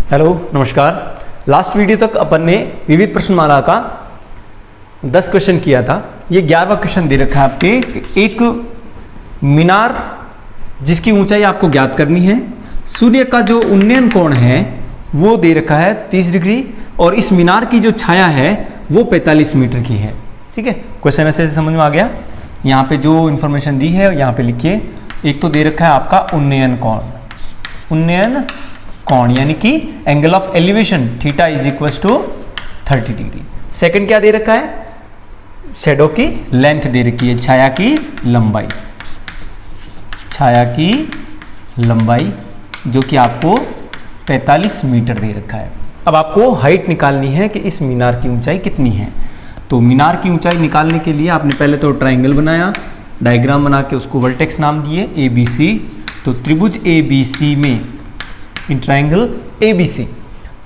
Hello नमस्कार। Last video तक अपन ने विविध प्रश्नमाला का 10 क्वेश्चन किया था। ये 11वां क्वेश्चन दे रखा है आपके, एक मीनार जिसकी ऊंचाई आपको ज्ञात करनी है, सूर्य का जो उन्नयन कोण है वो दे रखा है 30 डिग्री और इस मीनार की जो छाया है वो 45 मीटर की है। ठीक है, क्वेश्चन ऐसे समझ में आ गया। यहाँ पे जो इन्फॉर्मेशन दी है यहाँ पे लिखिए। एक तो दे रखा है आपका उन्नयन कोण, उन्नयन कोण यानी कि angle of elevation theta is equal to 30 degree. Second क्या दे रखा है, शैडो की लेंथ दे रखी है, छाया की लंबाई, छाया की लंबाई जो कि आपको 45 मीटर दे रखा है। अब आपको हाइट निकालनी है कि इस मीनार की ऊंचाई कितनी है। तो मीनार की ऊंचाई निकालने के लिए आपने पहले तो ट्राइंगल बनाया, डायग्राम बना के उसको वर्टेक्स नाम दिए ABC। तो त्रिभुज ABC में इन ट्राइंगल ABC,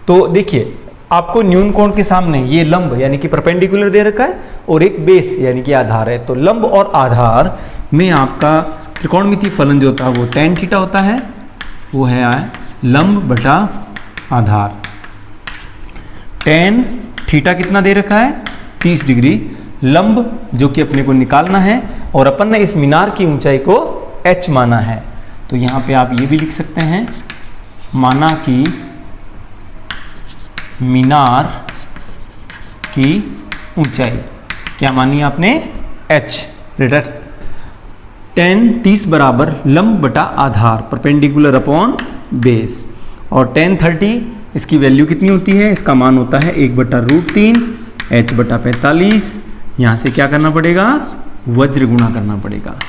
तो देखिए आपको न्यून कोण के सामने ये लंब यानी कि परपेंडिकुलर दे रखा है और एक बेस यानी कि आधार है। तो लंब और आधार में आपका त्रिकोणमितीय फलन जो होता है वो tan थीटा होता है, वो है लंब बटा आधार। tan थीटा कितना दे रखा है 30 डिग्री, लंब जो कि अपने को निकालना है और अपन ने इस मीनार की ऊंचाई को h माना है। तो यहाँ पे आप ये भी लिख सकते हैं, माना कि मीनार की ऊंचाई क्या मानी आपने h, tan 30 बराबर लंब बटा आधार परपेंडिकुलर अपॉन बेस, और tan 30 इसकी वैल्यू कितनी होती है, इसका मान होता है 1/√3 h बटा 45। यहाँ से क्या करना पड़ेगा, वज्र गुणा करना पड़ेगा।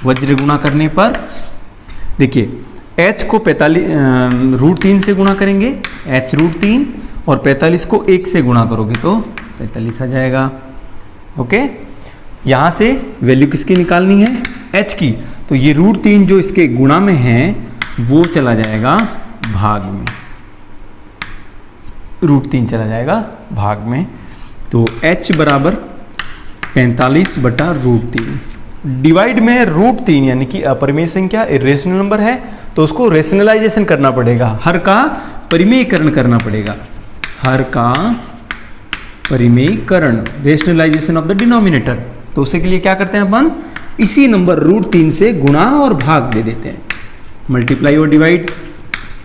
वज्र गुणा करने पर देखिए h को 45 से गुणा करेंगे, h√3, और 45 को 1 से गुणा करोगे तो 45 आ जाएगा। ओके, यहाँ से वैल्यू किसकी निकालनी है, h की। तो ये √3 जो इसके गुणा में है वो चला जाएगा भाग में, √3 चला जाएगा भाग में। तो h बराबर 45/√3 डिवाइड में √3 यानी कि अपरिमेय संख्या इरेशनल नंबर है तो उसको रेशनलाइजेशन करना पड़ेगा, हर का परिमेयकरण करना पड़ेगा, हर का परिमेयकरण, रेशनलाइजेशन ऑफ द डिनोमिनेटर। तो उसके लिए क्या करते हैं अपन, इसी नंबर √3 से गुणा और भाग दे देते हैं, मल्टीप्लाई और डिवाइड।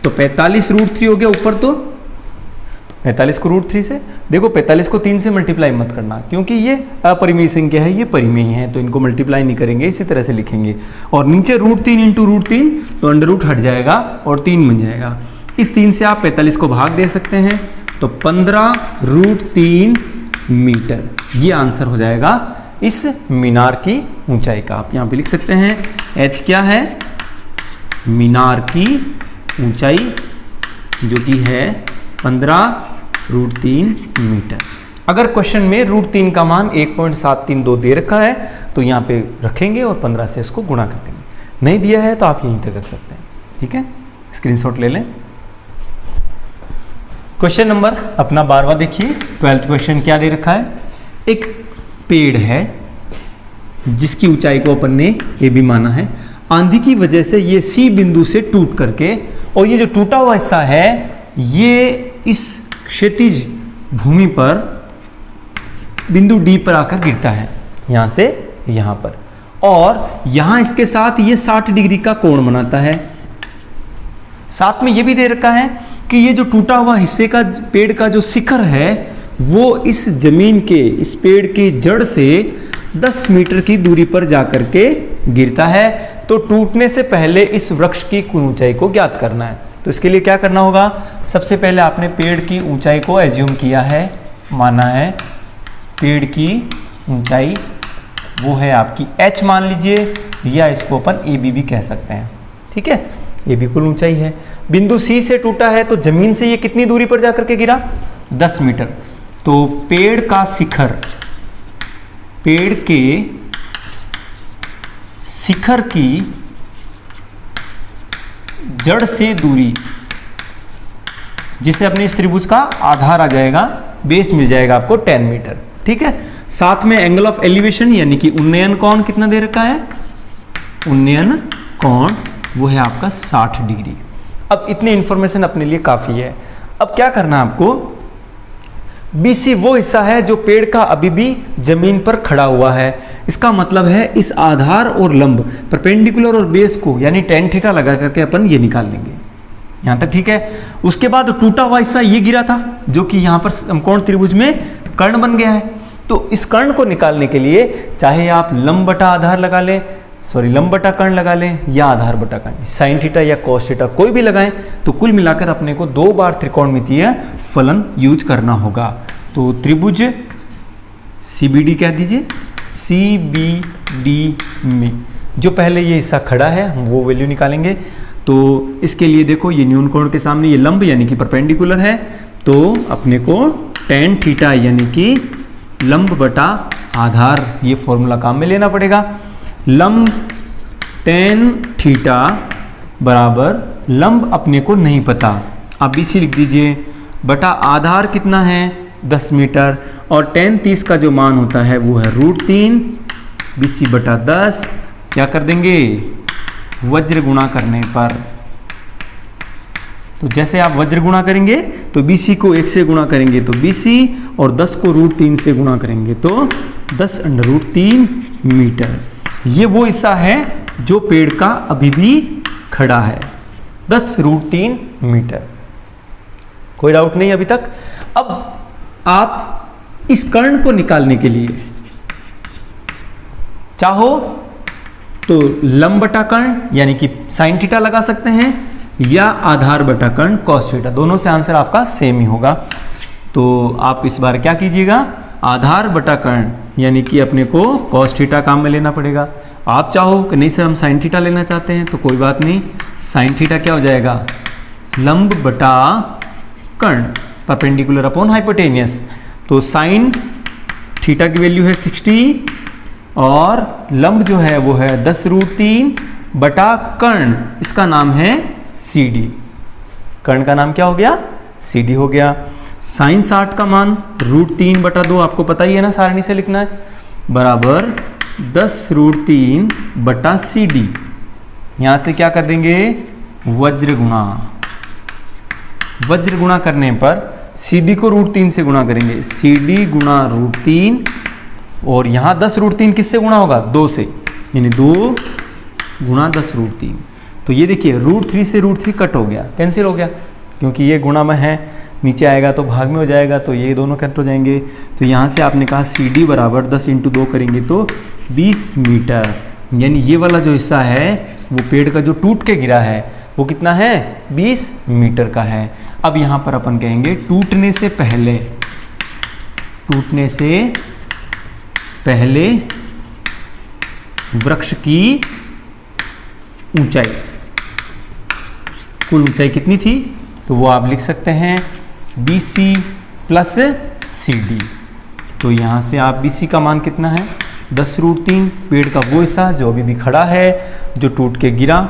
तो 45 √3 हो गया ऊपर, तो 45 को √3 से, देखो 45 को 3 से मल्टीप्लाई मत करना क्योंकि ये अपरिमेय संख्या है, ये परिमेय है तो इनको मल्टीप्लाई नहीं करेंगे, इसी तरह से लिखेंगे। और नीचे √3 इंटू √3 तो अंडर रूट हट जाएगा और 3 बन जाएगा। इस 3 से आप 45 को भाग दे सकते हैं तो 15√3 मीटर, ये आंसर हो जाएगा इस मीनार की ऊंचाई का। आप यहाँ पे लिख सकते हैं h क्या है, मीनार की ऊंचाई जो कि है 15√3 मीटर। अगर क्वेश्चन में √3 का मान 1.732 दे रखा है तो यहाँ पे रखेंगे और 15 से इसको गुणा कर देंगे। नहीं दिया है तो आप यहीं तक कर सकते हैं। ठीक है, स्क्रीनशॉट ले लें। क्वेश्चन नंबर अपना 12वां देखिए, 12th क्वेश्चन क्या दे रखा है, एक पेड़ है जिसकी ऊंचाई को अपन ने ये भी माना है, आंधी की वजह से ये C बिंदु से टूट करके, और ये जो टूटा हुआ हिस्सा है ये इस क्षैतिज भूमि पर बिंदु D पर आकर गिरता है, यहां से यहां पर, और यहां इसके साथ ये 60 डिग्री का कोण बनाता है। साथ में ये भी दे रखा है कि ये जो टूटा हुआ हिस्से का पेड़ का जो शिखर है वो इस जमीन के, इस पेड़ की जड़ से 10 मीटर की दूरी पर जाकर के गिरता है। तो टूटने से पहले इस वृक्ष की कुल ऊंचाई को ज्ञात करना है। तो इसके लिए क्या करना होगा, सबसे पहले आपने पेड़ की ऊंचाई को एज्यूम किया है, माना है पेड़ की ऊंचाई वो है आपकी h मान लीजिए, या इसको अपन AB भी कह सकते हैं। ठीक है, ये भी कुल ऊंचाई है। बिंदु C से टूटा है तो जमीन से ये कितनी दूरी पर जाकर के गिरा, 10 मीटर। तो पेड़ का शिखर, पेड़ के शिखर की जड़ से दूरी, जिसे अपने इस त्रिभुज का आधार आ जाएगा, बेस मिल जाएगा आपको 10 मीटर। ठीक है, साथ में एंगल ऑफ एलिवेशन यानी कि उन्नयन कोण कितना दे रखा है, उन्नयन कोण वो है आपका 60 डिग्री। अब इतनी इंफॉर्मेशन अपने लिए काफी है। अब क्या करना है आपको, बीसी वो हिस्सा है जो पेड़ का अभी भी जमीन पर खड़ा हुआ है। इसका मतलब है इस आधार और लंब परपेंडिकुलर और बेस को यानी tan थीटा लगा करके अपन ये निकाल लेंगे। यहां तक ठीक है। उसके बाद टूटा हुआ हिस्सा ये गिरा था जो कि यहां पर समकोण त्रिभुज में कर्ण बन गया है। तो इस कर्ण को निकालने के लिए चाहे आप लंब बटा आधार लगा लें, लंब बटा कर्ण लगा लें या आधार बटा कर्ण, साइन थीटा या कॉस थीटा कोई भी लगाएं, तो कुल मिलाकर अपने को 2 बार त्रिकोणमितीय फलन यूज करना होगा। तो त्रिभुज CBD कह दीजिए, CBD में जो पहले ये हिस्सा खड़ा है हम वो वैल्यू निकालेंगे। तो इसके लिए देखो ये न्यून कोण के सामने ये लंब यानी कि परपेंडिकुलर है, तो अपने को tan थीटा यानी कि लंब बटा आधार ये फॉर्मूला काम में लेना पड़ेगा। लंब tan थीटा बराबर लंब अपने को नहीं पता, आप BC लिख दीजिए, बटा आधार कितना है 10 मीटर, और tan 30 का जो मान होता है वो है √3 BC बटा 10। क्या कर देंगे, वज्र गुणा करने पर, तो जैसे आप वज्र गुणा करेंगे तो BC को 1 से गुणा करेंगे तो BC, और 10 को √3 से गुणा करेंगे तो 10√3 मीटर। ये वो हिस्सा है जो पेड़ का अभी भी खड़ा है, 10√3 मीटर। कोई डाउट नहीं अभी तक। अब आप इस कर्ण को निकालने के लिए चाहो तो लंब बटा कर्ण यानी कि साइन थीटा लगा सकते हैं, या आधार बटा कर्ण कॉस थीटा, दोनों से आंसर आपका सेम ही होगा। तो आप इस बार क्या कीजिएगा, आधार बटा कर्ण यानी कि अपने को कॉस थीटा काम में लेना पड़ेगा। आप चाहो कि नहीं सर हम साइन थीटा लेना चाहते हैं, तो कोई बात नहीं, साइन थीटा क्या हो जाएगा, लंब बटा कर्ण परपेंडिकुलर अपॉन हाइपोटेनियस। तो साइन थीटा की वैल्यू है 60 और लंब जो है वो है 10√3 बटा कर्ण, इसका नाम है CD। कर्ण का नाम क्या हो गया, CD हो गया। साइन 60 का मान √3 बटा 2 आपको पता ही है ना, सारणी से लिखना है, बराबर 10√3 बटा CD। यहां से क्या कर देंगे, वज्र गुणा, वज्र गुणा करने पर CD को √3 से गुणा करेंगे, CD गुणा √3, और यहां 10√3 किससे गुणा होगा, 2 से, यानी 2 गुणा 10√3। तो ये देखिए √3 से √3 कट हो गया, कैंसिल हो गया, क्योंकि ये गुणा में है, नीचे आएगा तो भाग में हो जाएगा, तो ये दोनों कट हो जाएंगे। तो यहाँ से आपने कहा CD बराबर 10 × 2 करेंगे तो 20 मीटर, यानी ये वाला जो हिस्सा है वो पेड़ का जो टूट के गिरा है वो कितना है, 20 मीटर का है। अब यहाँ पर अपन कहेंगे टूटने से पहले, टूटने से पहले वृक्ष की ऊंचाई, कुल ऊंचाई कितनी थी, तो वो आप लिख सकते हैं BC प्लस CD। तो यहां से आप BC का मान कितना है, 10√3, पेड़ का वो हिस्सा जो अभी भी खड़ा है जो टूट के गिरा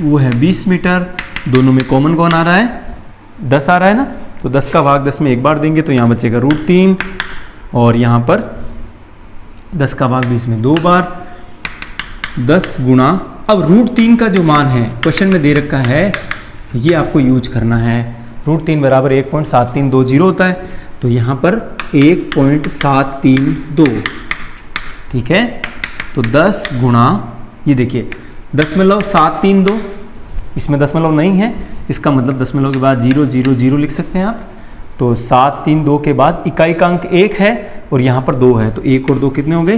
वो है 20 मीटर। दोनों में कॉमन कौन आ रहा है, 10 आ रहा है ना, तो 10 का भाग 10 में एक बार देंगे तो यहाँ बचेगा √3, और यहाँ पर 10 का भाग 20 में 2 बार, 10 गुणा, अब √3 का जो मान है क्वेश्चन में दे रखा है ये आपको यूज करना है। √3 बराबर 1.7320 होता है, तो यहाँ पर 1.732, ठीक है। तो 10 गुणा, ये देखिए 0.732, इसमें दशमलव नहीं है, इसका मतलब दशमलव के बाद 000 लिख सकते हैं आप। तो 732 के बाद इकाई का अंक 1 है और यहाँ पर 2 है, तो 1 और 2 कितने हो गए,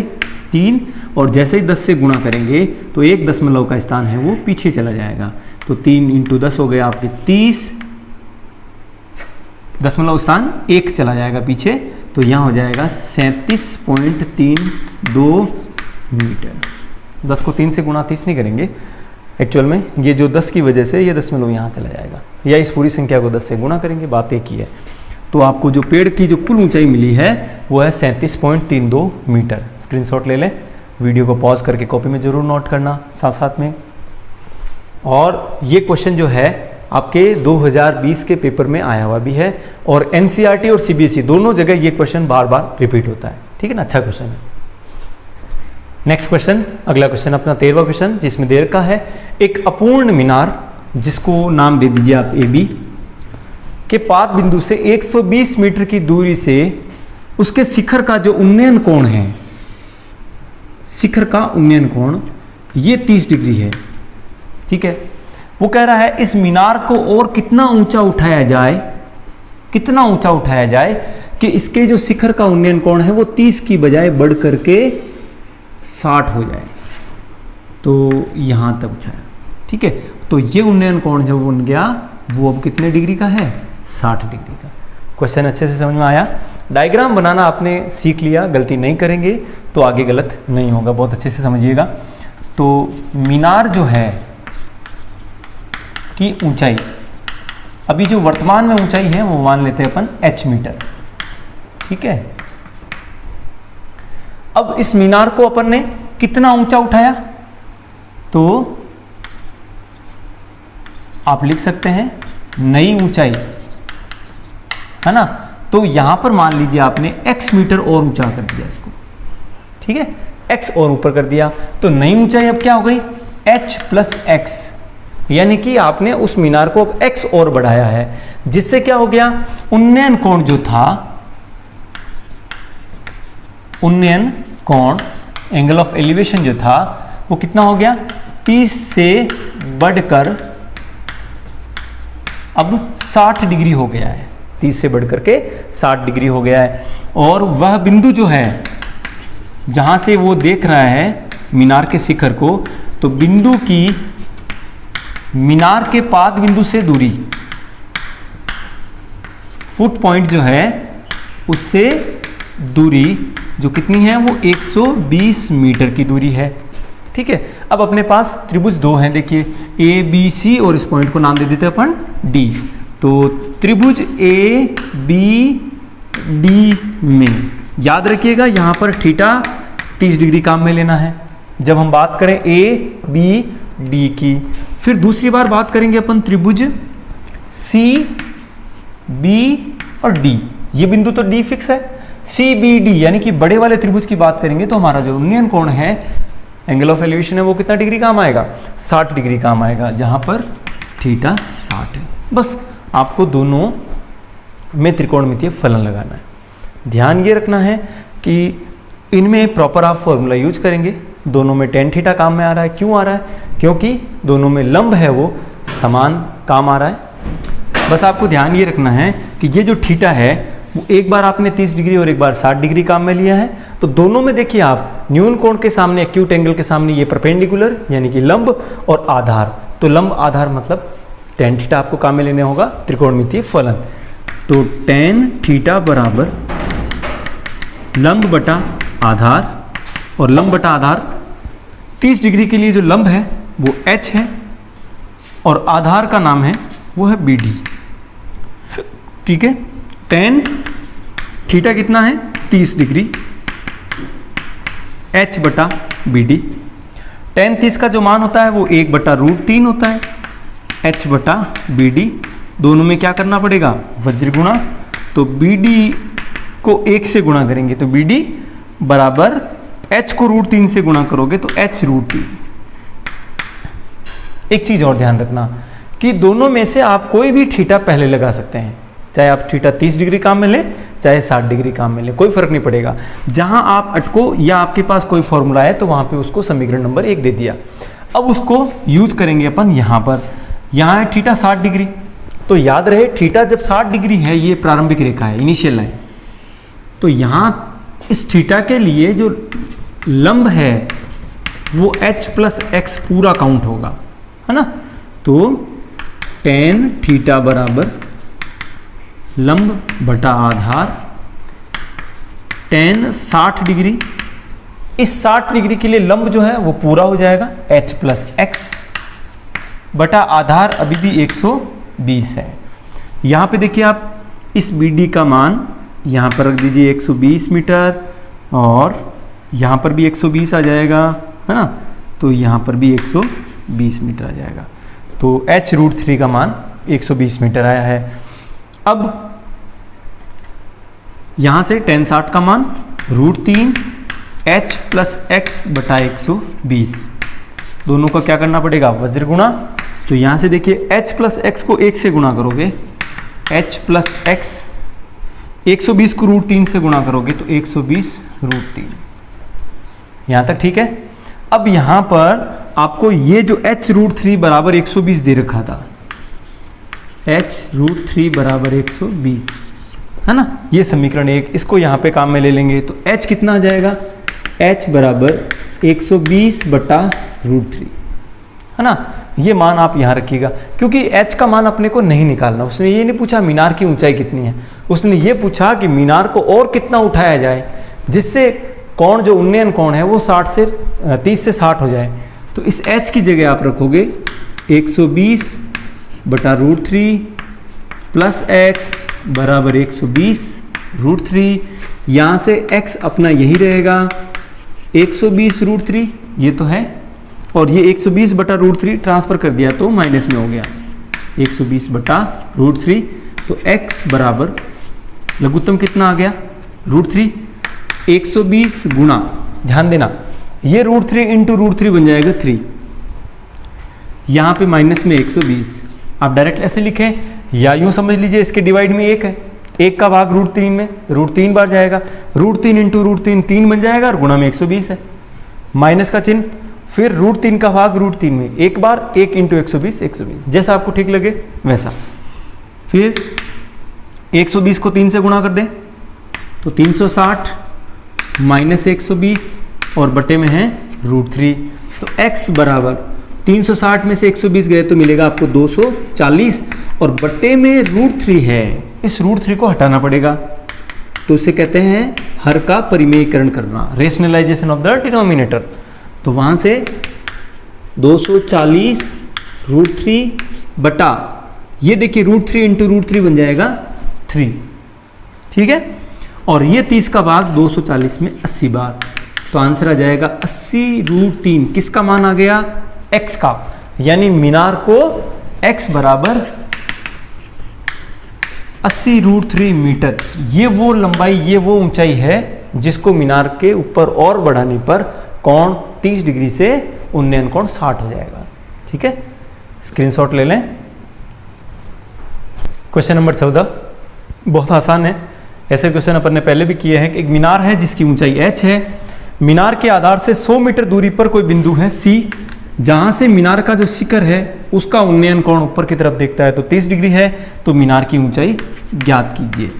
3, और जैसे ही 10 से गुणा करेंगे तो 1 दशमलव का स्थान है वो पीछे चला जाएगा, तो 3 × 10 हो गए आपके 30, दशमलव स्थान 1 चला जाएगा पीछे, तो यहाँ हो जाएगा 37.32 मीटर। 10 को 3 से गुणा 30 नहीं करेंगे एक्चुअल में, ये जो 10 की वजह से ये दशमलव यहाँ चला जाएगा, या इस पूरी संख्या को 10 से गुणा करेंगे, बात एक ही है। तो आपको जो पेड़ की जो कुल ऊंचाई मिली है वो है 37.32 मीटर। स्क्रीनशॉट ले लें, वीडियो को पॉज करके कॉपी में जरूर नोट करना साथ साथ में। और ये क्वेश्चन जो है आपके 2020 के पेपर में आया हुआ भी है, और NCERT और CBSE दोनों जगह ये क्वेश्चन बार बार रिपीट होता है, ठीक है ना, अच्छा क्वेश्चन है। नेक्स्ट क्वेश्चन, अगला क्वेश्चन अपना 13वां क्वेश्चन, जिसमें दे रखा है एक अपूर्ण मीनार जिसको नाम दे दीजिए आप AB, के पाद बिंदु से 120 मीटर की दूरी से उसके शिखर का जो उन्नयन कोण है, शिखर का उन्नयन कोण ये 30 डिग्री है। ठीक है, वो कह रहा है इस मीनार को और कितना ऊंचा उठाया जाए, कितना ऊंचा उठाया जाए कि इसके जो शिखर का उन्नयन कोण है वो 30 की बजाय बढ़ करके 60 हो जाए। तो यहां तक उठाया। ठीक है, तो ये उन्नयन कोण जो बन गया वो अब कितने डिग्री का है, 60 डिग्री का। क्वेश्चन अच्छे से समझ में आया। डायग्राम बनाना आपने सीख लिया, गलती नहीं करेंगे तो आगे गलत नहीं होगा। बहुत अच्छे से समझिएगा। तो मीनार जो है की ऊंचाई, अभी जो वर्तमान में ऊंचाई है वो मान लेते हैं अपन h मीटर। ठीक है, अब इस मीनार को अपन ने कितना ऊंचा उठाया, तो आप लिख सकते हैं नई ऊंचाई, है ना। तो यहां पर मान लीजिए आपने x मीटर और ऊंचा कर दिया इसको। ठीक है, x और ऊपर कर दिया, तो नई ऊंचाई अब क्या हो गई, h प्लस x, यानी कि आपने उस मीनार को अब x और बढ़ाया है, जिससे क्या हो गया, उन्नयन कोण जो था, उन्नयन कोण एंगल ऑफ एलिवेशन जो था वो कितना हो गया, 30 से बढ़कर अब 60 डिग्री हो गया है। 30 से बढ़कर के 60 डिग्री हो गया है। और वह बिंदु जो है जहां से वो देख रहा है मीनार के शिखर को, तो बिंदु की मीनार के पाद बिंदु से दूरी, फुट पॉइंट जो है उससे दूरी जो कितनी है, वो 120 मीटर की दूरी है। ठीक है, अब अपने पास त्रिभुज दो हैं, देखिए ABC, और इस पॉइंट को नाम दे देते हैं अपन D। तो त्रिभुज ABD में याद रखिएगा यहां पर थीटा 30 डिग्री काम में लेना है जब हम बात करें ABD की। फिर दूसरी बार बात करेंगे अपन त्रिभुज CB और D, ये बिंदु तो D फिक्स है। CBD यानी कि बड़े वाले त्रिभुज की बात करेंगे तो हमारा जो उन्नयन कोण है, एंगल ऑफ एलिवेशन है, वो कितना डिग्री काम आएगा, 60 डिग्री काम आएगा, जहां पर थीटा 60 है। बस आपको दोनों में त्रिकोणमितीय फलन लगाना है। ध्यान ये रखना है कि इनमें प्रॉपर आप फॉर्मूला यूज करेंगे। दोनों में tan थीटा काम में आ रहा है, क्यों आ रहा है, क्योंकि दोनों में लंब है वो समान काम आ रहा है। बस आपको ध्यान ये रखना है कि ये जो थीटा है वो एक बार आपने 30 डिग्री और एक बार 60 डिग्री काम में लिया है, तो दोनों में देखिए आप न्यून कोण के सामने, एक्यूट एंगल के सामने ये परपेंडिकुलर यानी कि लंब और आधार, तो लंब आधार मतलब tan थीटा आपको काम में लेने होगा, त्रिकोणमितीय फलन। तो tan थीटा बराबर लंब बटा आधार, और लंब बटा आधार 30 डिग्री के लिए जो लंब है वो h है और आधार का नाम है वो है BD। ठीक है, tan थीटा कितना है, 30 डिग्री, h बटा BD। tan 30 का जो मान होता है वो 1/√3 होता है, h बटा BD। दोनों में क्या करना पड़ेगा, वज्र गुणा, तो BD को 1 से गुणा करेंगे तो BD बराबर h को √3 से गुणा करोगे तो h√3। एक चीज और ध्यान रखना कि दोनों में से आप कोई भी थीटा पहले लगा सकते हैं, चाहे आप थीटा 30 डिग्री काम में ले चाहे 60 डिग्री काम में ले, कोई फर्क नहीं पड़ेगा। जहां आप अटको या आपके पास कोई फॉर्मूला है तो वहां पे उसको समीकरण नंबर 1 दे दिया। अब उसको यूज करेंगे अपन यहां पर, यहां है थीटा 60 डिग्री, तो याद रहे थीटा जब 60 डिग्री है, ये प्रारंभिक रेखा है, इनिशियल लाइन, तो यहां इस थीटा के लिए जो लंब है वो h प्लस x पूरा काउंट होगा, है ना। तो tan थीटा बराबर लंब बटा आधार tan 60 डिग्री, इस 60 डिग्री के लिए लंब जो है वो पूरा हो जाएगा h प्लस x बटा आधार अभी भी 120 है। यहां पे देखिए आप इस BD का मान यहां पर रख दीजिए 120 मीटर, और यहां पर भी 120 आ जाएगा, है ना। तो यहां पर भी 120 मीटर आ जाएगा, तो h√3 का मान 120 मीटर आया है। अब यहां से tan 60 का मान √3 h प्लस x बटा 120, दोनों का क्या करना पड़ेगा, वज्र गुणा, तो यहाँ से देखिए h प्लस एक्स को 1 से गुणा करोगे, h प्लस एक्स 120 को √3 से गुणा करोगे तो 120 √3। यहाँ तक ठीक है। अब यहाँ पर आपको ये जो h √3 बराबर 120 दे रखा था, h √3 बराबर 120 है ना, ये समीकरण 1, इसको यहाँ पे काम में ले लेंगे तो h कितना आ जाएगा, h बराबर 120 बटा √3 है ना। ये मान आप यहाँ रखिएगा, क्योंकि h का मान अपने को नहीं निकालना। उसने ये नहीं पूछा मीनार की ऊंचाई कितनी है, उसने ये पूछा कि मीनार को और कितना उठाया जाए जिससे कोण जो उन्नयन कोण है वो 30 से 60 हो जाए। तो इस h की जगह आप रखोगे 120 बटा √3 प्लस x बराबर 120 √3। यहाँ से x अपना यही रहेगा 120 √3, ये तो है, और ये 120 बटा √3 ट्रांसफर कर दिया तो माइनस में हो गया 120 बटा √3। तो x बराबर लघुत्तम कितना आ गया √3, 120 गुणा, ध्यान देना ये √3 इंटू √3 बन जाएगा 3, यहाँ पे माइनस में 120। आप डायरेक्ट ऐसे लिखें या यूं समझ लीजिए इसके डिवाइड में 1 है, 1 का भाग √3 में √3 बार जाएगा, √3 इंटू √3 3 बन जाएगा और गुणा में 120 है, माइनस का चिन्ह, फिर √3 का भाग √3 में एक बार, 1 इंटू 120 120, जैसा आपको ठीक लगे वैसा। फिर 120 को 3 से गुणा कर दें तो 360 माइनस 120 और बटे में है √3। तो x बराबर 360 में से 120 गए तो मिलेगा आपको 240 और बटे में √3 है, इस √3 को हटाना पड़ेगा। तो उसे कहते हैं हर का परिमेयीकरण करना, रेशनलाइजेशन ऑफ द डिनोमिनेटर। तो वहां से 240 √3 बटा ये देखिए √3 इंटू √3 बन जाएगा 3, ठीक है। और ये 30 का भाग 240 में 80 बार, तो आंसर आ जाएगा 80 √3। किसका मान आ गया, x का, यानी मीनार को x बराबर 80 √3 मीटर, ये वो लंबाई, ये वो ऊंचाई है जिसको मीनार के ऊपर और बढ़ाने पर कोण 30 डिग्री से उन्नयन कोण 60 हो जाएगा, ठीक है। स्क्रीनशॉट ले लें। क्वेश्चन नंबर 14 बहुत आसान है, ऐसे क्वेश्चन अपन ने पहले भी किए हैं। एक मीनार है जिसकी ऊंचाई h है, मीनार के आधार से 100 मीटर दूरी पर कोई बिंदु है C, जहां से मीनार का जो शिखर है उसका उन्नयन कोण ऊपर की तरफ देखता है तो 30 डिग्री है, तो मीनार की ऊंचाई ज्ञात कीजिए,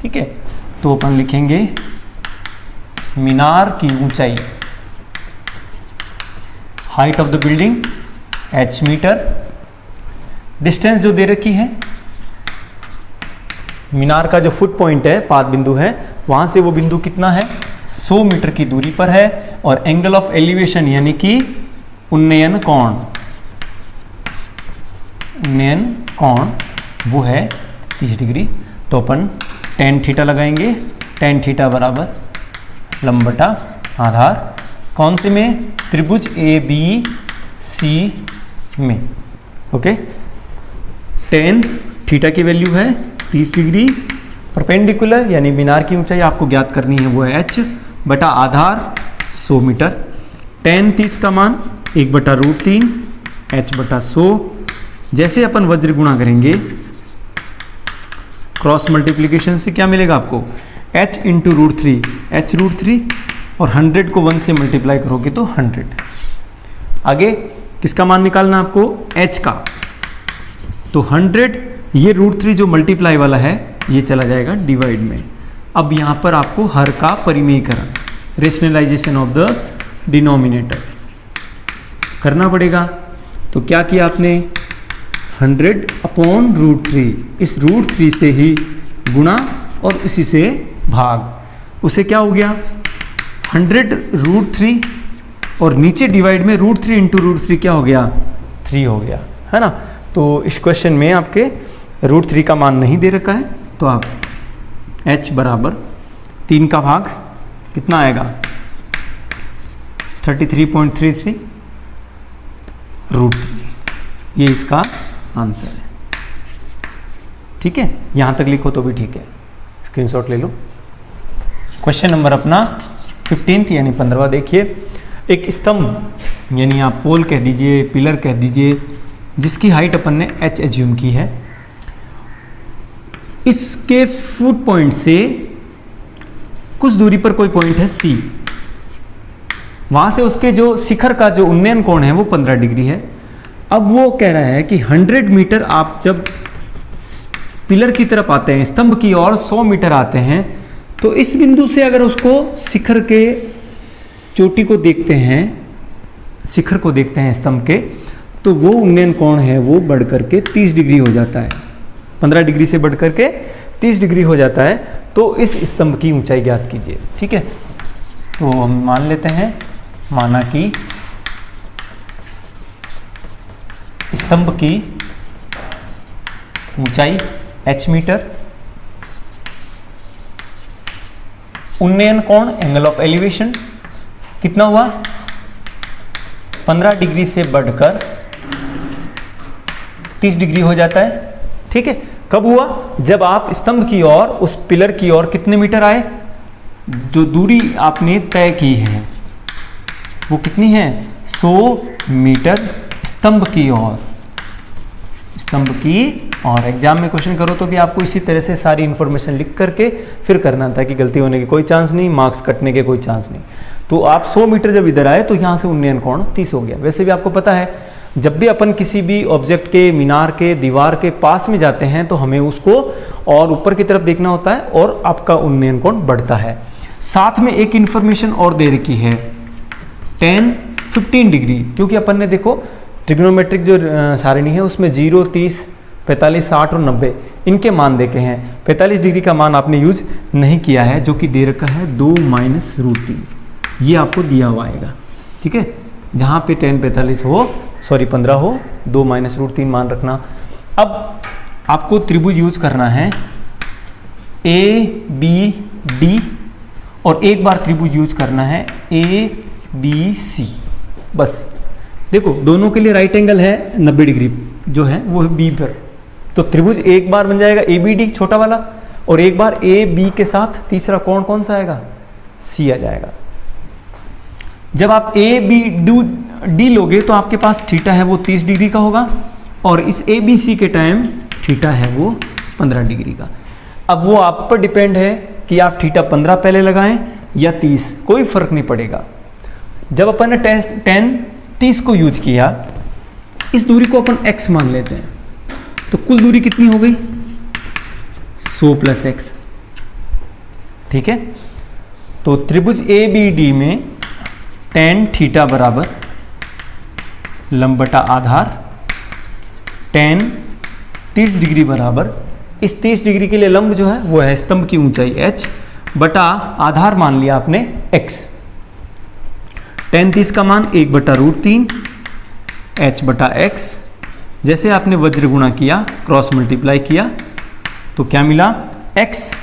ठीक है। तो अपन लिखेंगे मीनार की ऊंचाई, height of the building h metre, distance जो दे रखी है मीनार का जो फुट पॉइंट है, पाद बिंदु है, वहां से वो बिंदु कितना है 100 मीटर की दूरी पर है, और एंगल ऑफ एलिवेशन यानी कि उन्नयन कोण, उन्नयन कोण वो है 30 डिग्री। तो अपन tan थीटा लगाएंगे, tan थीटा बराबर लंब बटा आधार, कौन से में, त्रिभुज ABC में, ओके। tan थीटा की वैल्यू है 30 डिग्री, परपेंडिकुलर यानी मीनार की ऊंचाई आपको ज्ञात करनी है वो है h बटा आधार 100 मीटर, tan 30 का मान 1 बटा √3 h बटा 100। जैसे अपन वज्र गुणा करेंगे क्रॉस मल्टीप्लीकेशन से क्या मिलेगा आपको, h इंटू √3, h √3 और 100 को 1 से मल्टीप्लाई करोगे तो 100। आगे किसका मान निकालना आपको, h का, तो 100 ये √3 जो मल्टीप्लाई वाला है ये चला जाएगा डिवाइड में। अब यहाँ पर आपको हर का परिमेयीकरण, रेशनलाइजेशन ऑफ द डिनोमिनेटर करना पड़ेगा। तो क्या किया आपने, 100 अपॉन √3, इस √3 से ही गुणा और इसी से भाग, उसे क्या हो गया 100 √3 और नीचे डिवाइड में √3 इंटू √3 क्या हो गया 3 हो गया, है ना। तो इस क्वेश्चन में आपके √3 का मान नहीं दे रखा है, तो आप h बराबर 3 का भाग कितना आएगा 33.33 √3, ये इसका आंसर है, ठीक है। यहां तक लिखो तो भी ठीक है, स्क्रीनशॉट ले लो। क्वेश्चन नंबर अपना 15 यानी 15वां देखिए। एक स्तंभ यानी आप पोल कह दीजिए, पिलर कह दीजिए, जिसकी हाइट अपन ने h एज्यूम की है, इसके फुट पॉइंट से कुछ दूरी पर कोई पॉइंट है C, वहां से उसके जो शिखर का जो उन्नयन कोण है वो 15 डिग्री है। अब वो कह रहा है कि 100 मीटर आप जब पिलर की तरफ आते हैं, स्तंभ की ओर 100 मीटर आते हैं, तो इस बिंदु से अगर उसको शिखर के चोटी को देखते हैं, शिखर को देखते हैं स्तंभ के, तो वो उन्नयन कोण है वो बढ़ करके 30 डिग्री हो जाता है। 15 डिग्री से बढ़ करके 30 डिग्री हो जाता है। तो इस स्तंभ की ऊंचाई ज्ञात कीजिए। ठीक है, तो हम मान लेते हैं, माना कि स्तंभ की ऊंचाई h मीटर, उन्नयन कोण एंगल ऑफ एलिवेशन कितना हुआ, 15 डिग्री से बढ़कर 30 डिग्री हो जाता है। ठीक है, कब हुआ, जब आप स्तंभ की ओर, उस पिलर की ओर कितने मीटर आए, जो दूरी आपने तय की है वो कितनी है, 100 मीटर स्तंभ की ओर, स्तंभ की। और एग्जाम में क्वेश्चन करो तो भी आपको इसी तरह से सारी इंफॉर्मेशन लिख करके फिर करना था कि गलती होने की कोई चांस नहीं, मार्क्स कटने के कोई चांस नहीं। तो आप 100 मीटर जब इधर आए तो यहाँ से उन्नयन कोण 30 हो गया। वैसे भी आपको पता है, जब भी अपन किसी भी ऑब्जेक्ट के, मीनार के, दीवार के पास में जाते हैं तो हमें उसको और ऊपर की तरफ देखना होता है और आपका उन्नयन कोण बढ़ता है। साथ में एक इंफॉर्मेशन और दे रखी है, 10, 15 डिग्री, क्योंकि अपन ने देखो ट्रिग्नोमेट्रिक जो सारणी है उसमें 0, 30, 45, 60 और 90 इनके मान देखे हैं। 45 डिग्री का मान आपने यूज नहीं किया है, जो कि दे रखा है 2 - √3, ये आपको दिया हुआ आएगा। ठीक है, जहाँ पे 10, 45 हो, सॉरी 15 हो, 2 - √3 मान रखना। अब आपको त्रिभुज यूज करना है ABD, और एक बार त्रिभुज यूज करना है ABC। बस देखो, दोनों के लिए राइट एंगल है 90 डिग्री जो है वो B पर, तो त्रिभुज एक बार बन जाएगा ABD छोटा वाला, और एक बार AB के साथ तीसरा कोण कौन सा आएगा, C आ जाएगा। जब आप ABD लोगे तो आपके पास थीटा है वो 30 डिग्री का होगा, और इस ABC के टाइम थीटा है वो 15 डिग्री का। अब वो आप पर डिपेंड है कि आप थीटा 15 पहले लगाएं या 30, कोई फर्क नहीं पड़ेगा। जब अपन ने 10, 30 को यूज किया, इस दूरी को अपन x मान लेते हैं, तो कुल दूरी कितनी हो गई, 100 + x। ठीक है, तो त्रिभुज ABD में tan थीटा बराबर लंब बटा आधार, tan 30 डिग्री बराबर, इस 30 डिग्री के लिए लंब जो है वो है स्तंभ की ऊंचाई h बटा आधार मान लिया आपने x। tan 30 का मान 1/√3 h बटा x। जैसे आपने वज्र गुणा किया, क्रॉस मल्टीप्लाई किया, तो क्या मिला, x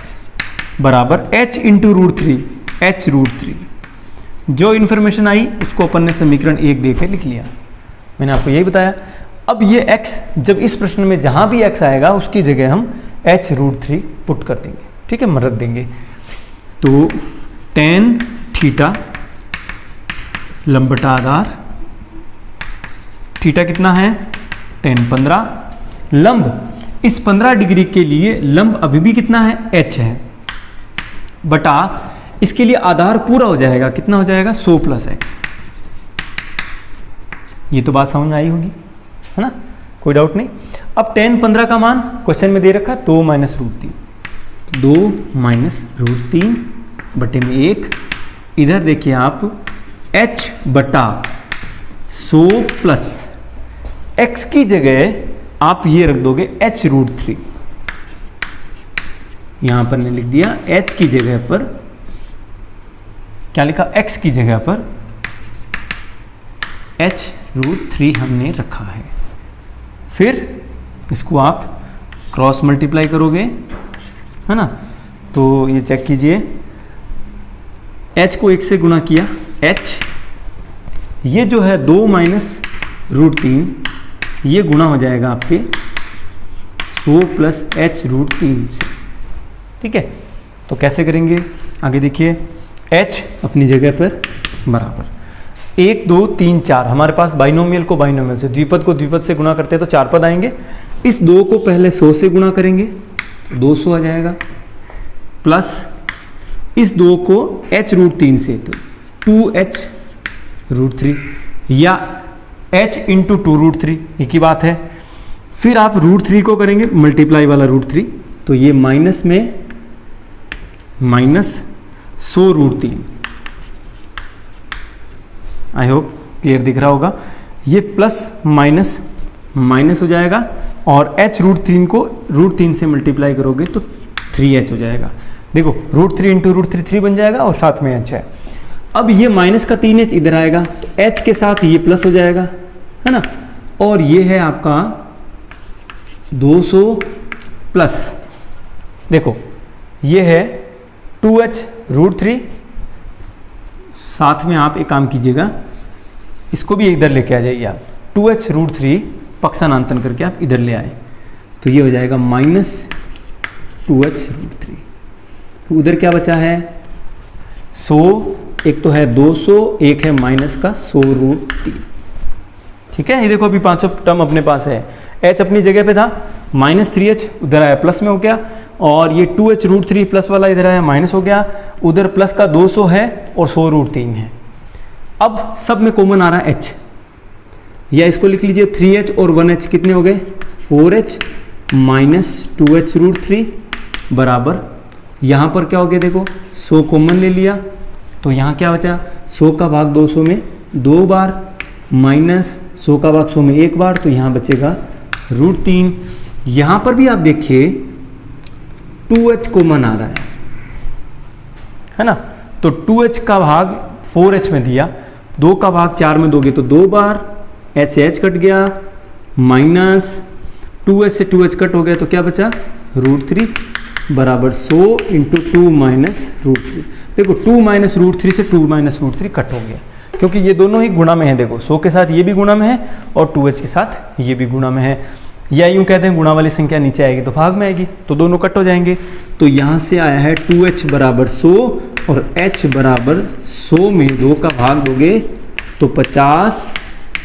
बराबर h × √3, h √3। जो इन्फॉर्मेशन आई उसको अपन ने समीकरण 1 देकर लिख लिया, मैंने आपको यही बताया। अब ये x, जब इस प्रश्न में जहां भी x आएगा उसकी जगह हम h √3 पुट कर देंगे। ठीक है, रख देंगे। तो tan थीटा लंब बटा आधार, थीटा कितना है, tan 15, लंब इस 15 डिग्री के लिए लंब अभी भी कितना है, h है, बटा इसके लिए आधार पूरा हो जाएगा, कितना हो जाएगा, 100 + x। ये तो बात समझ में आई होगी, है ना, कोई डाउट नहीं। अब tan 15 का मान क्वेश्चन में दे रखा 2 - √3, 2 - √3 बटे में 1, इधर देखिए आप h बटा 100 + x की जगह आप ये रख दोगे h √3। यहां पर मैंने लिख दिया h की जगह पर क्या लिखा, x की जगह पर h √3 हमने रखा है। फिर इसको आप क्रॉस मल्टीप्लाई करोगे, है ना, तो ये चेक कीजिए, h को 1 से गुणा किया, h ये जो है 2 - √3, ये गुणा हो जाएगा आपके 100 + h √3 से। ठीक है, तो कैसे करेंगे आगे देखिए, h अपनी जगह पर बराबर, 1 2 3 4, हमारे पास बाइनोमियल को बाइनोमियल से, द्विपद को द्विपद से गुणा करते हैं तो 4 पद आएंगे। इस 2 को पहले 100 से गुणा करेंगे तो 200 आ जाएगा, प्लस इस 2 को h√3 से तो 2h√3 या h इंटू 2√3 एक ही बात है। फिर आप √3 को करेंगे मल्टीप्लाई वाला √3, तो ये माइनस में -100√3। आई होप क्लियर दिख रहा होगा। ये प्लस माइनस माइनस हो जाएगा और h√3 को √3 से मल्टीप्लाई करोगे तो 3h हो जाएगा। देखो √3 इंटू √3 3 बन जाएगा और साथ में h है। अब ये माइनस का 3h इधर आएगा तो h के साथ ये प्लस हो जाएगा, है ना। और ये है आपका 200 प्लस, देखो ये है 2h√3, साथ में आप एक काम कीजिएगा, इसको भी इधर लेके आ जाइए आप, 2h√3 पक्षांतरण करके आप इधर ले आए तो ये हो जाएगा -2h√3। तो उधर क्या बचा है 100, एक तो है 200, एक है माइनस का 100√3। ठीक है, ये देखो अभी पांचों टर्म अपने पास है। h अपनी जगह पे था, -3h उधर आया प्लस में हो गया, और ये 2h√3 प्लस वाला इधर आया माइनस हो गया, उधर प्लस का 200 है और 100√3 है। अब सब में कॉमन आ रहा है h, या इसको लिख लीजिए 3h और 1h कितने हो गए 4h -2h√3 बराबर, यहाँ पर क्या हो गया देखो 100 कॉमन ले लिया तो यहाँ क्या बचा 100 का भाग 200 में 2 बार, माइनस 100 का भाग 100 में 1 बार, तो यहाँ बचेगा √3। यहाँ पर भी आप देखिए 2h कॉमन आ रहा है ना, तो 2h का भाग 4h में दिया, 2 का भाग 4 में दोगे तो 2 बार, h से h कट गया, माइनस 2h से 2h कट हो गया तो क्या बचा √3 बराबर 100 इंटू 2 माइनस √3। देखो 2 माइनस √3 से 2 माइनस √3 कट हो गया, क्योंकि ये दोनों ही गुणा में है। देखो 100 के साथ ये भी गुणा में है और 2h के साथ ये भी गुणा में है, या यूं कहते हैं गुणा वाली संख्या नीचे आएगी तो भाग में आएगी, तो दोनों कट हो जाएंगे। तो यहाँ से आया है 2h बराबर 100 और h बराबर 100 में 2 का भाग दोगे तो 50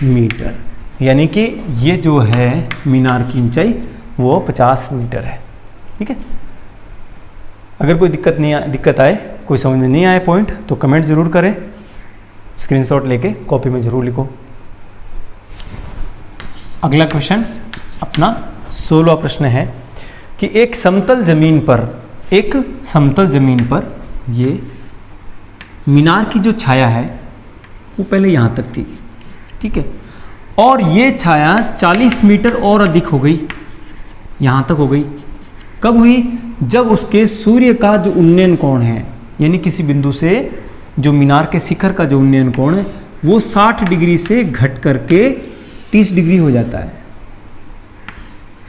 मीटर, यानी कि ये जो है मीनार की ऊंचाई वो 50 मीटर है। ठीक है, अगर कोई दिक्कत आए, कोई समझ में नहीं आए पॉइंट, तो कमेंट जरूर करें, स्क्रीनशॉट लेके कॉपी में जरूर लिखो। अगला क्वेश्चन अपना 16वां प्रश्न है कि एक समतल जमीन पर ये मीनार की जो छाया है वो पहले यहाँ तक थी, ठीक है, और ये छाया 40 मीटर और अधिक हो गई, यहाँ तक हो गई। कब हुई? जब उसके सूर्य का जो उन्नयन कोण है, यानी किसी बिंदु से जो मीनार के शिखर का जो उन्नयन कोण है वो 60 डिग्री से घट करके 30 डिग्री हो जाता है।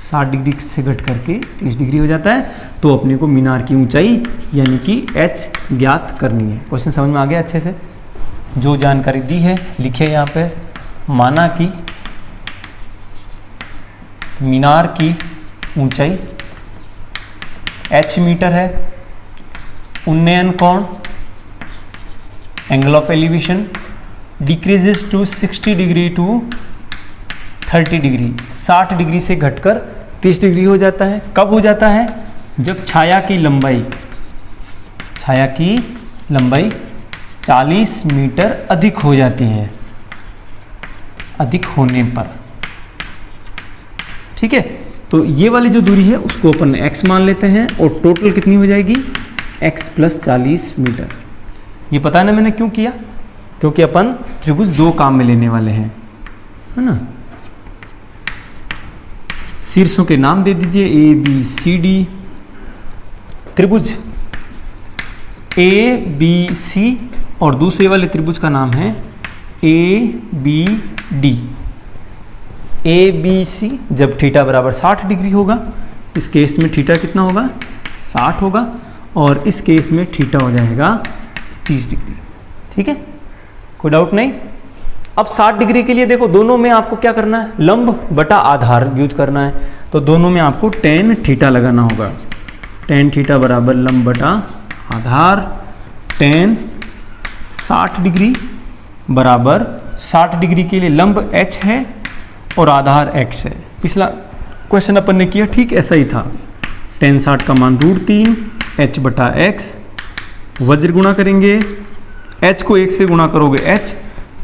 60 डिग्री से घट करके 30 डिग्री हो जाता है, तो अपने को मीनार की ऊंचाई यानी कि h ज्ञात करनी है। क्वेश्चन समझ में आ गया अच्छे से? जो जानकारी दी है लिखे यहाँ पे। माना कि मीनार की ऊंचाई h मीटर है, उन्नयन कोण angle of elevation decreases to 60 degree to 30 degree, 60 degree से घटकर 30 डिग्री हो जाता है। कब हो जाता है? जब छाया की लंबाई 40 मीटर अधिक हो जाती है, अधिक होने पर। ठीक है, तो ये वाली जो दूरी है उसको अपन x मान लेते हैं, और टोटल कितनी हो जाएगी x प्लस 40 मीटर। ये पता ना मैंने क्यों किया, क्योंकि अपन त्रिभुज 2 काम में लेने वाले हैं, है ना। शीर्षों के नाम दे दीजिए ए बी सी डी। त्रिभुज ए बी सी और दूसरे वाले त्रिभुज का नाम है A B D. A B C जब थीटा बराबर 60 डिग्री होगा, इस केस में थीटा कितना होगा 60 होगा, और इस केस में थीटा हो जाएगा 30 डिग्री। ठीक है, कोई डाउट नहीं। अब 60 डिग्री के लिए देखो दोनों में आपको क्या करना है, लंब बटा आधार यूज करना है, तो दोनों में आपको tan थीटा लगाना होगा। tan थीटा बराबर लंब बटा आधार, tan 60 डिग्री बराबर 60 डिग्री के लिए लंब h है और आधार x है। पिछला क्वेश्चन अपन ने किया ठीक ऐसा ही था। tan 60 का मान √3 h बटा x, वज्र गुणा करेंगे, h को 1 से गुणा करोगे h,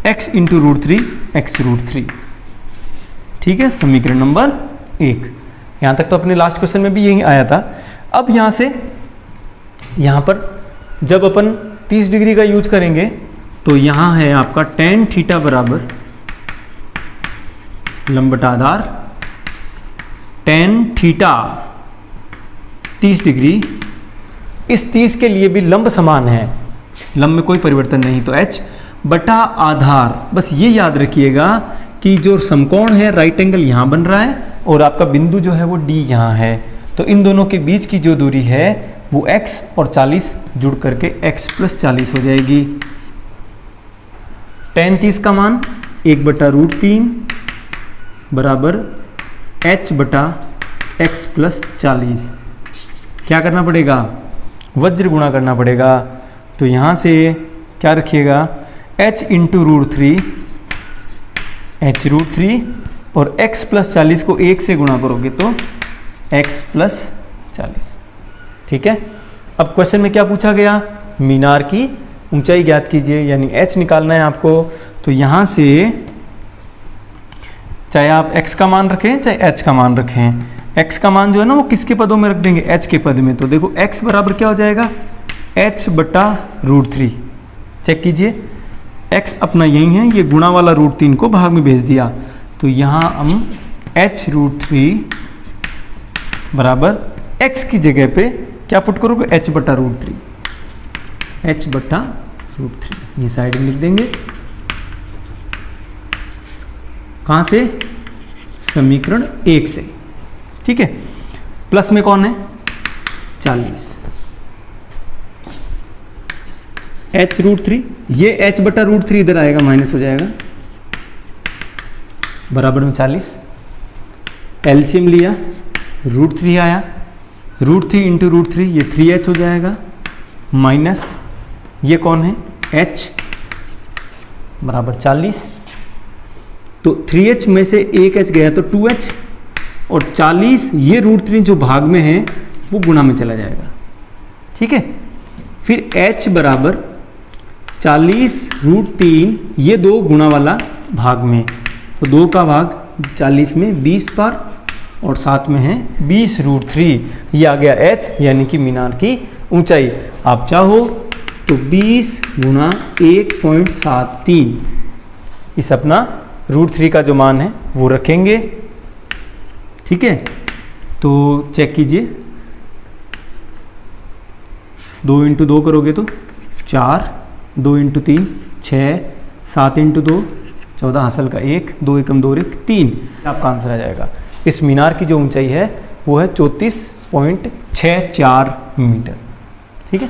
x इंटू √3 x √3। ठीक है, समीकरण नंबर 1। यहाँ तक तो अपने लास्ट क्वेश्चन में भी यही आया था। अब यहाँ से यहाँ पर जब अपन 30 डिग्री का यूज करेंगे तो यहाँ है आपका tan थीटा बराबर लंब बटा आधार tan थीटा 30 डिग्री। इस 30 के लिए भी लंब समान है, लंब में कोई परिवर्तन नहीं, तो h बटा आधार। बस ये याद रखिएगा कि जो समकोण है राइट एंगल यहाँ बन रहा है और आपका बिंदु जो है वो D यहाँ है, तो इन दोनों के बीच की जो दूरी है वो x और 40 जुड़ करके x + 40 हो जाएगी। tan 30 का मान 1 बटा √3 बराबर h बटा x + 40। क्या करना पड़ेगा? वज्र गुणा करना पड़ेगा। तो यहाँ से क्या रखिएगा? h इंटू √3 h √3 और x + 40 को 1 से गुणा करोगे तो x + 40। ठीक है। अब क्वेश्चन में क्या पूछा गया? मीनार की ऊंचाई ज्ञात कीजिए, यानी h निकालना है आपको। तो यहाँ से चाहे आप x का मान रखें चाहे h का मान रखें, x का मान जो है ना वो किसके पदों में रख देंगे? h के पद में। तो देखो x बराबर क्या हो जाएगा? h बटा √3। चेक कीजिए, x अपना यही है, ये गुणा वाला √3 को भाग में भेज दिया। तो यहाँ हम h √3 बराबर x की जगह पे क्या पुट करोगे? h बटा √3, h बटा √3 ये साइड में लिख देंगे। कहाँ से? समीकरण 1 से। ठीक है। प्लस में कौन है? 40 h √3, ये h बटा √3 इधर आएगा, माइनस हो जाएगा, बराबर में 40। एलसीएम लिया, √3 आया, √3 इंटू √3 ये 3h हो जाएगा, माइनस ये कौन है? h बराबर 40। तो 3h में से 1h गया तो 2h, और 40 ये √3 जो भाग में है वो गुणा में चला जाएगा। ठीक है। फिर h बराबर 40 √3, ये 2 गुणा वाला भाग में, तो 2 का भाग 40 में 20 बार और साथ में है 20 √3, ये आ गया h, यानी कि मीनार की ऊंचाई। आप चाहो तो 20 गुणा 1.73 इस अपना √3 का जो मान है वो रखेंगे। ठीक है। तो चेक कीजिए, 2 × 2 करोगे तो 4, 2 × 3 6, 7 × 2 14, हासिल का 1, 2 × 2 3, आपका आंसर आ जाएगा। इस मीनार की जो ऊंचाई है वो है 34.64 मीटर। ठीक है,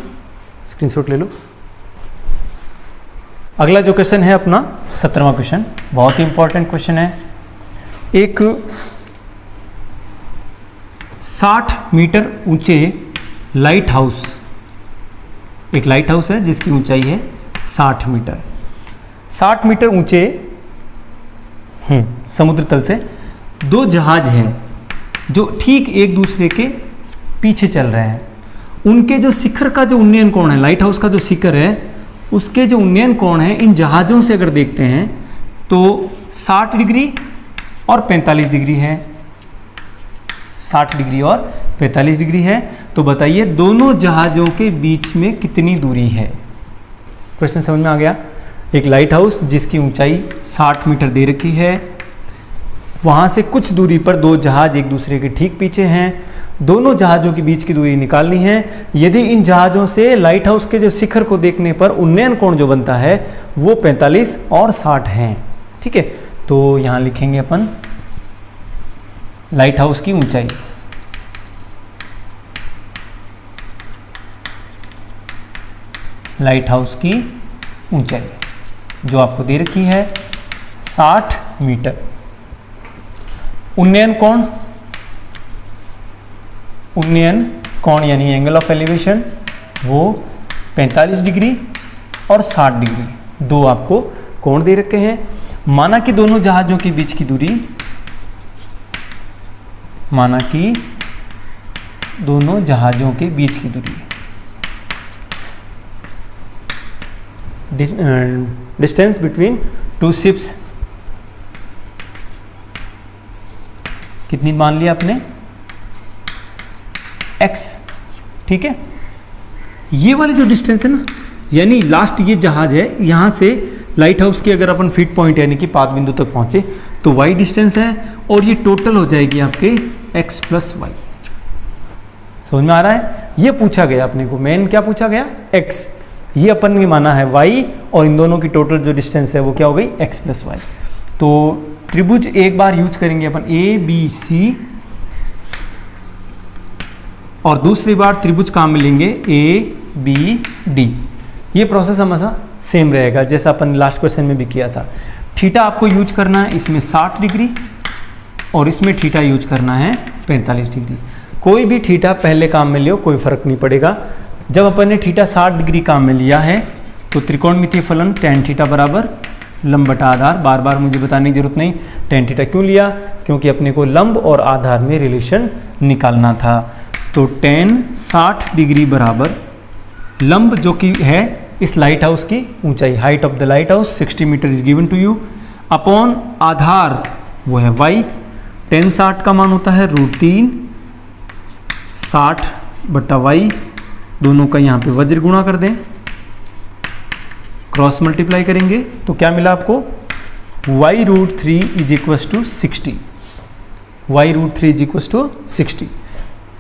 स्क्रीनशॉट ले लो। अगला जो क्वेश्चन है अपना 17वां क्वेश्चन, बहुत ही इंपॉर्टेंट क्वेश्चन है। एक 60 मीटर ऊंचे लाइट हाउस, एक लाइट हाउस है जिसकी ऊंचाई है 60 मीटर। 60 मीटर ऊंचे समुद्र तल से 2 जहाज हैं जो ठीक एक दूसरे के पीछे चल रहे हैं। उनके जो शिखर का जो उन्नयन कोण है, लाइट हाउस का जो शिखर है उसके जो उन्नयन कोण है इन जहाज़ों से अगर देखते हैं तो 60 डिग्री और 45 डिग्री है। 60 डिग्री और 45 डिग्री है। तो बताइए दोनों जहाज़ों के बीच में कितनी दूरी है? क्वेश्चन समझ में आ गया? एक लाइट हाउस जिसकी ऊंचाई 60 मीटर दे रखी है, वहाँ से कुछ दूरी पर 2 जहाज एक दूसरे के ठीक पीछे हैं। दोनों जहाज़ों के बीच की दूरी निकालनी है। यदि इन जहाज़ों से लाइट हाउस के जो शिखर को देखने पर उन्नयन कोण जो बनता है वो 45 और 60 हैं। ठीक है, तो यहाँ लिखेंगे अपन लाइट हाउस की ऊंचाई। लाइट हाउस की ऊंचाई जो आपको दे रखी है 60 मीटर। उन्नयन कोण यानी एंगल ऑफ एलिवेशन वो 45 डिग्री और 60 डिग्री, 2 आपको कोण दे रखे हैं। माना कि दोनों जहाजों के बीच की दूरी, माना कि दोनों जहाजों के बीच की दूरी, डिस्टेंस बिटवीन टू शिप्स कितनी मान लिया आपने, x, ठीक है। ये वाली जो डिस्टेंस है ना, यानी लास्ट ये जहाज है, यहां से लाइट हाउस की अगर अपन फीड पॉइंट यानी कि पाद बिंदु तक पहुंचे तो y डिस्टेंस है, और ये टोटल हो जाएगी आपके x प्लस वाई। समझ में आ रहा है। ये पूछा गया अपने को, मेन क्या पूछा गया, x, ये अपन ने माना है y, और इन दोनों की टोटल जो डिस्टेंस है वो क्या हो गई, x प्लस वाई। तो त्रिभुज एक बार यूज करेंगे अपन ABC, और दूसरी बार त्रिभुज काम में लेंगे ABD। ये प्रोसेस हमेशा सेम रहेगा जैसा अपन लास्ट क्वेश्चन में भी किया था। थीटा आपको यूज करना है इसमें 60 डिग्री, और इसमें थीटा यूज करना है 45 डिग्री। कोई भी थीटा पहले काम में लियो, कोई फर्क नहीं पड़ेगा। जब अपन ने थीटा 60 डिग्री काम में लिया है तो त्रिकोणमितीय फलन tan थीटा बराबर लंब बटा आधार, बार बार मुझे बताने की जरूरत नहीं। tan थीटा क्यों लिया, क्योंकि अपने को लंब और आधार में रिलेशन निकालना था। तो tan 60 डिग्री बराबर लंब जो कि है इस लाइट हाउस की ऊंचाई, height of the lighthouse 60 metre is given to you, upon आधार वो है y। tan 60 का मान होता है √3, 60 बटा y, दोनों का यहाँ पे वज्र गुणा कर दें, क्रॉस मल्टीप्लाई करेंगे तो क्या मिला आपको, y√3 is equals to 60, y√3 is equals to 60।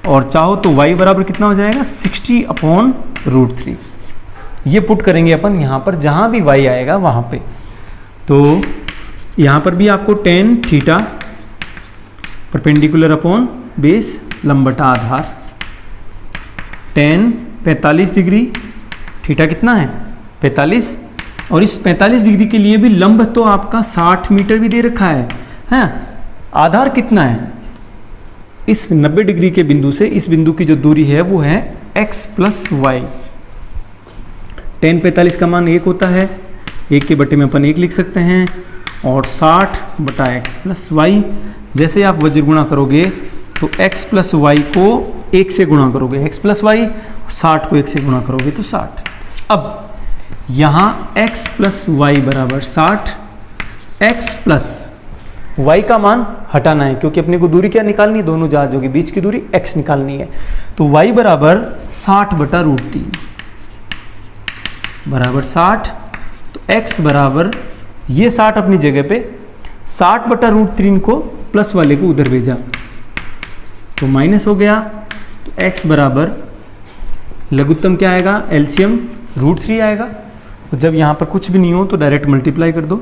और चाहो तो y बराबर कितना हो जाएगा, 60 अपॉन √3। ये पुट करेंगे अपन यहाँ पर, जहाँ भी y आएगा वहाँ पे। तो यहाँ पर भी आपको tan theta perpendicular upon base लंब बटा आधार, tan 45 डिग्री, थीटा कितना है 45, और इस 45 डिग्री के लिए भी लंब तो आपका 60 मीटर भी दे रखा है। आधार कितना है, इस 90 डिग्री के बिंदु से इस बिंदु की जो दूरी है वो है x प्लस वाई। tan 45 का मान 1 होता है, 1 के बटे में अपन 1 लिख सकते हैं, और 60 बटा x प्लस वाई। जैसे आप वज्र गुणा करोगे तो x प्लस वाई को 1 से गुणा करोगे, x प्लस वाई, 60 को 1 से गुणा करोगे तो 60। अब यहाँ x प्लस वाई बराबर 60, x प्लस y का मान हटाना है क्योंकि अपने को दूरी क्या निकालनी है, दोनों जहाजों के बीच की दूरी x निकालनी है। तो y बराबर 60 बटा √3 बराबर 60, तो x बराबर ये 60 अपनी जगह पे, 60 बटा √3 को प्लस वाले को उधर भेजा तो माइनस हो गया। तो x बराबर लघुत्तम क्या आएगा, एलसीएम √3 आएगा। तो जब यहां पर कुछ भी नहीं हो तो डायरेक्ट मल्टीप्लाई कर दो,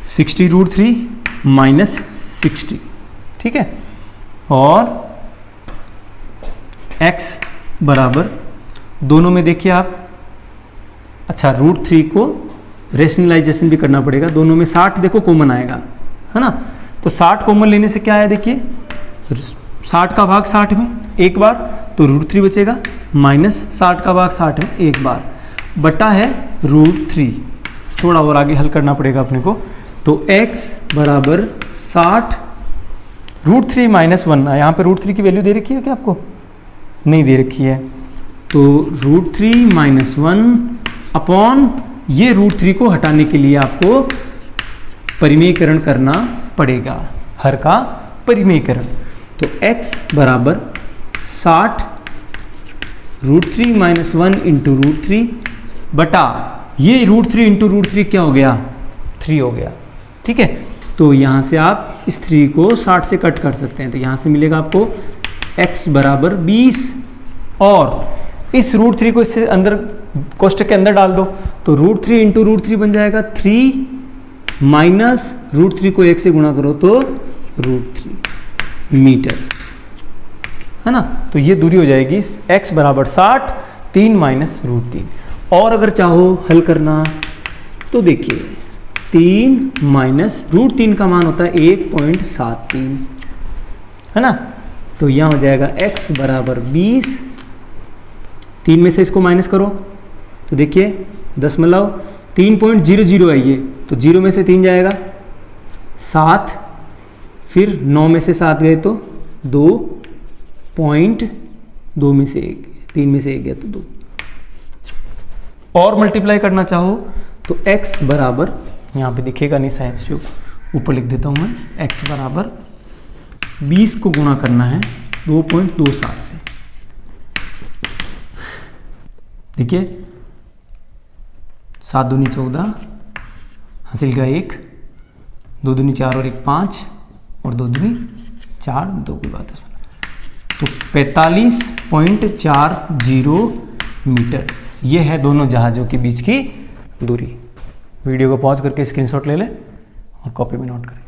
60 √3 माइनस 60, ठीक है। और x बराबर दोनों में देखिए आप, अच्छा √3 को रेशनलाइजेशन भी करना पड़ेगा, दोनों में 60 देखो कॉमन आएगा, है ना। तो 60 कॉमन लेने से क्या आया देखिए, 60 का भाग 60 में एक बार तो √3 बचेगा, माइनस 60 का भाग 60 में एक बार, बटा है √3। थोड़ा और आगे हल करना पड़ेगा अपने को। तो x बराबर 60 √3 माइनस 1, यहाँ पे √3 की वैल्यू दे रखी है क्या आपको, नहीं दे रखी है। तो √3 माइनस 1 अपॉन ये √3 को हटाने के लिए आपको परिमेयकरण करना पड़ेगा, हर का परिमेयकरण। तो x बराबर 60 √3 माइनस 1 इंटू √3 बटा ये √3 इंटू √3 क्या हो गया, 3 हो गया, ठीक है। तो यहाँ से आप इस 3 को 60 से कट कर सकते हैं, तो यहाँ से मिलेगा आपको x बराबर 20, और इस √3 को इससे अंदर कोष्टक के अंदर डाल दो तो √3 इंटू √3 बन जाएगा 3, माइनस √3 को 1 से गुणा करो तो √3 मीटर, है ना। तो ये दूरी हो जाएगी x बराबर 60, 3 माइनस √3। और अगर चाहो हल करना तो देखिए 3 माइनस √3 का मान होता है 1.73, है ना। तो यहाँ हो जाएगा x बराबर 20, 3 में से इसको माइनस करो तो देखिए 10.00 है ये, तो 0 में से 3 जाएगा 7, फिर 9 में से 7 गए तो 2.2 में से 1, 3 में से 1 गया तो 2। और मल्टीप्लाई करना चाहो तो x बराबर, यहाँ पे दिखेगा नहीं शायद से, ऊपर लिख देता हूँ मैं, x बराबर 20 को गुणा करना है 2.27 से। देखिए 7 दूनी 14, हासिल का 1, 2 दूनी 4 और 1 5, और 2 दूनी 4, 2 की बात है, तो 45.40 मीटर ये है दोनों जहाज़ों के बीच की दूरी। वीडियो को पॉज करके स्क्रीनशॉट ले लें और कॉपी में नोट करें।